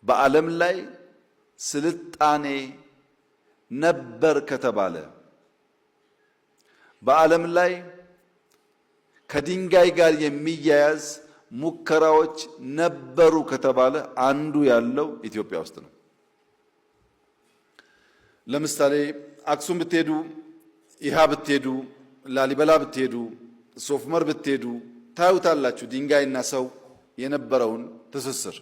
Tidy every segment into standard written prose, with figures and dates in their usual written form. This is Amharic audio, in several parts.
በዓለም ላይ ስልጣኔ ነበር ከተባለ በዓለም ላይ ከድንጋይ ጋር የሚያያዝ ሙከራዎች ነበሩ ከተባለ አንዱ ያለው ኢትዮጵያ ውስጥ ነው። ለምሳሌ አክሱም ብትሄዱ፣ ይሃ ብትሄዱ፣ ላሊበላ ብትሄዱ፣ ሶፍመር ብትሄዱ ታዩታላችሁ ድንጋይና ሰው የነበረውን ትስስር።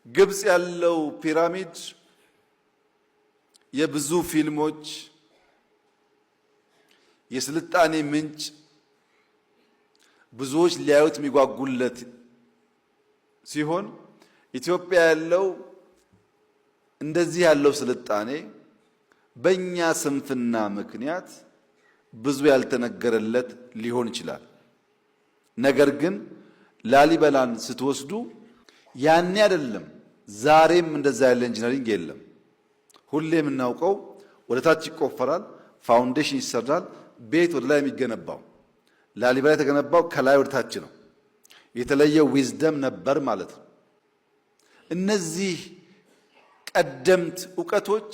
ግብጽ ያለው ፒራሚድ የብዙ ፊልሞች የስልጣኔ ምንጭ፣ ብዙዎች ሊያዩት የሚጓጉለት ሲሆን ኢትዮጵያ ያለው እንደዚህ ያለው ስልጣኔ በእኛ ስንፍና ምክንያት ብዙ ያልተነገረለት ሊሆን ይችላል። ነገር ግን ላሊበላን ስትወስዱ ያኔ አይደለም ዛሬም እንደዛ ያለ ኢንጂነሪንግ የለም። ሁሌ የምናውቀው ወደ ታች ይቆፈራል፣ ፋውንዴሽን ይሰራል፣ ቤት ወደ ላይ የሚገነባው። ላሊበላ የተገነባው ከላይ ወደ ታች ነው። የተለየ ዊዝደም ነበር ማለት ነው። እነዚህ ቀደምት ዕውቀቶች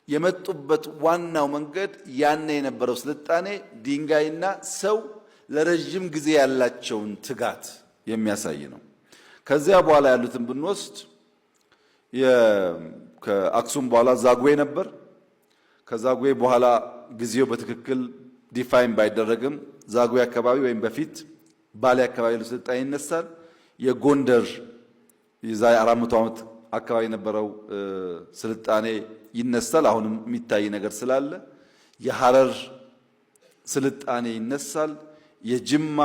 የመጡበት ዋናው መንገድ ያኔ የነበረው ስልጣኔ ድንጋይና ሰው ለረጅም ጊዜ ያላቸውን ትጋት የሚያሳይ ነው። ከዚያ በኋላ ያሉትን ብንወስድ ከአክሱም በኋላ ዛጉዌ ነበር። ከዛጉዌ በኋላ ጊዜው በትክክል ዲፋይን ባይደረግም ዛጉዌ አካባቢ ወይም በፊት ባሌ አካባቢ ያለው ስልጣኔ ይነሳል። የጎንደር የዛሬ 400 ዓመት አካባቢ የነበረው ስልጣኔ ይነሳል። አሁንም የሚታይ ነገር ስላለ የሐረር ስልጣኔ ይነሳል። የጅማ፣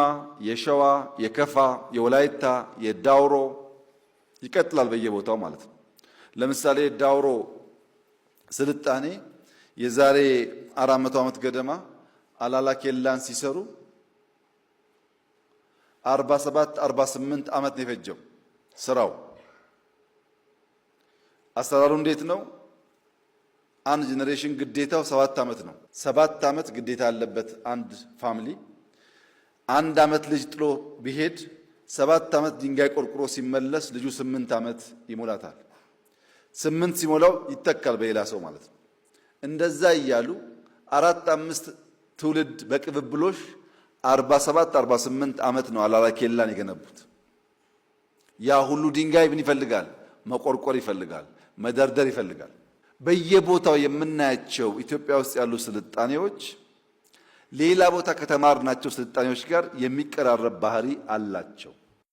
የሸዋ፣ የከፋ፣ የወላይታ፣ የዳውሮ ይቀጥላል በየቦታው ማለት ነው። ለምሳሌ ዳውሮ ስልጣኔ የዛሬ 400 ዓመት ገደማ አላላ ኬላን ሲሰሩ 47 48 ዓመት ነው የፈጀው ስራው። አሰራሩ እንዴት ነው? አንድ ጄኔሬሽን ግዴታው 7 ዓመት ነው። 7 ዓመት ግዴታ አለበት አንድ ፋሚሊ። አንድ ዓመት ልጅ ጥሎ ቢሄድ 7 ዓመት ድንጋይ ቆርቁሮ ሲመለስ ልጁ 8 ዓመት ይሞላታል። 8 ሲሞላው ይተካል በሌላ ሰው ማለት ነው። እንደዛ እያሉ 4 5 ትውልድ በቅብብሎሽ 47 48 ዓመት ነው አላላ ኬላን የገነቡት። ያ ሁሉ ድንጋይ ምን ይፈልጋል? መቆርቆር ይፈልጋል፣ መደርደር ይፈልጋል። በየቦታው የምናያቸው ኢትዮጵያ ውስጥ ያሉ ስልጣኔዎች ሌላ ቦታ ከተማርናቸው ስልጣኔዎች ጋር የሚቀራረብ ባህሪ አላቸው።